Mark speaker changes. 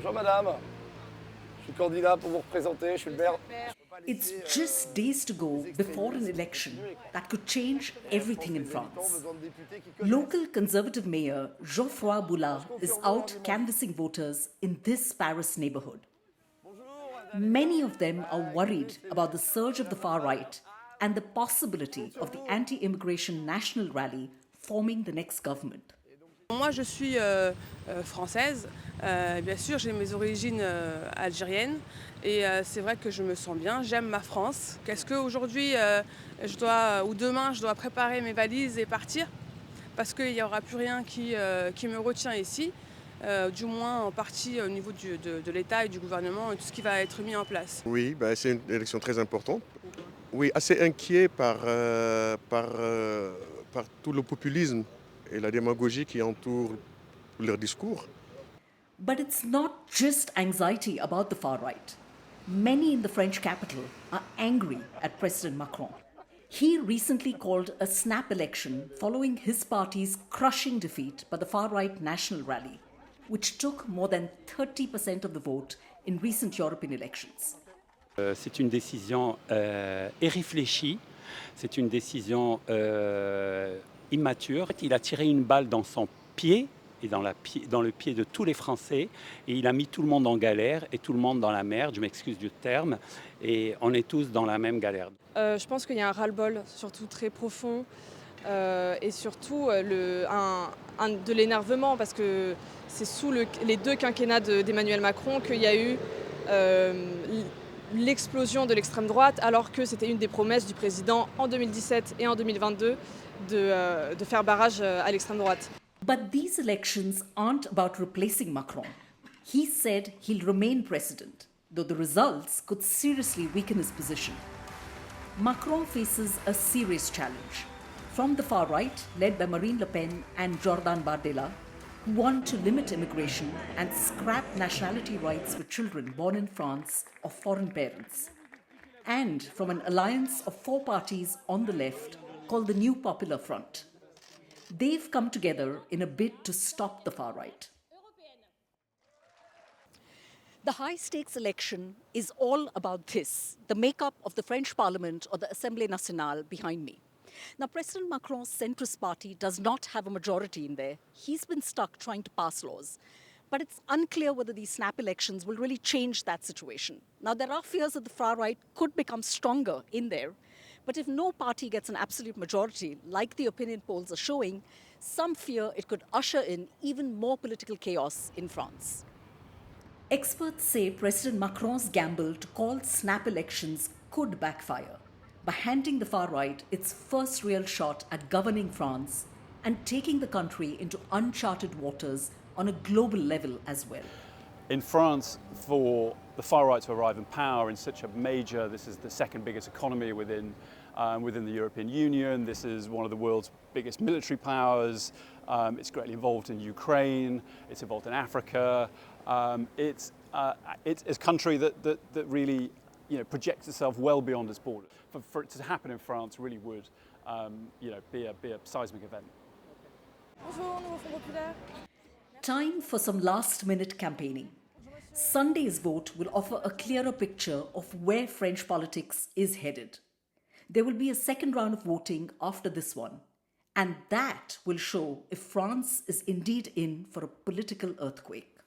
Speaker 1: Bonjour madame, je suis candidat pour vous représenter, je suis le maire.
Speaker 2: It's just days to go before an election that could change everything in France. Local Conservative Mayor Geoffroy Boulard is out canvassing voters in this Paris neighborhood. Many of them are worried about the surge of the far right and the possibility of the anti-immigration national rally forming the next government.
Speaker 3: Moi, je suis française. Bien sûr, j'ai mes origines algériennes et c'est vrai que je me sens bien. J'aime ma France. Qu'est-ce qu'aujourd'hui, ou demain, je dois préparer mes valises et partir parce qu'il n'y aura plus rien qui me retient ici, du moins en partie au niveau de l'État et du gouvernement et tout ce qui va être mis en place.
Speaker 4: Oui, c'est une élection très importante. Oui, assez inquiet par tout le populisme et la démagogie qui entoure leur discours.
Speaker 2: But it's not just anxiety about the far right. Many in the French capital are angry at President Macron. He recently called a snap election following his party's crushing defeat by the far-right National Rally, which took more than 30% of the vote in recent European elections.
Speaker 5: C'est une décision irréfléchie, c'est une décision immature. Il a tiré une balle dans son pied et dans le pied de tous les Français et il a mis tout le monde en galère et tout le monde dans la merde, je m'excuse du terme, et on est tous dans la même galère.
Speaker 3: Je pense qu'il y a un ras-le-bol, surtout très profond, et surtout de l'énervement parce que c'est sous les deux quinquennats d'Emmanuel Macron qu'il y a eu l'explosion de l'extrême droite, alors que c'était une des promesses du président en 2017 et en 2022 de faire barrage à l'extrême droite.
Speaker 2: But these elections aren't about replacing Macron. He said he'll remain president, though the results could seriously weaken his position. Macron faces a serious challenge from the far right, led by Marine Le Pen and Jordan Bardella, who want to limit immigration and scrap nationality rights for children born in France of foreign parents, and from an alliance of four parties on the left called the New Popular Front. They've come together in a bid to stop the far right. The high-stakes election is all about this, the makeup of the French Parliament or the Assemblée Nationale behind me. Now, President Macron's centrist party does not have a majority in there. He's been stuck trying to pass laws. But it's unclear whether these snap elections will really change that situation. Now, there are fears that the far right could become stronger in there. But if no party gets an absolute majority, like the opinion polls are showing, some fear it could usher in even more political chaos in France. Experts say President Macron's gamble to call snap elections could backfire by handing the far right its first real shot at governing France and taking the country into uncharted waters on a global level as well.
Speaker 6: In France, for the far right to arrive in power in such a major, this is the second biggest economy within the European Union, this is one of the world's biggest military powers, it's greatly involved in Ukraine, it's involved in Africa, it's a country that really projects itself well beyond its borders. For it to happen in France really would be a seismic event.
Speaker 3: Bonjour, Nouveau Front Populaire.
Speaker 2: Time for some last-minute campaigning. Sunday's vote will offer a clearer picture of where French politics is headed. There will be a second round of voting after this one, and that will show if France is indeed in for a political earthquake.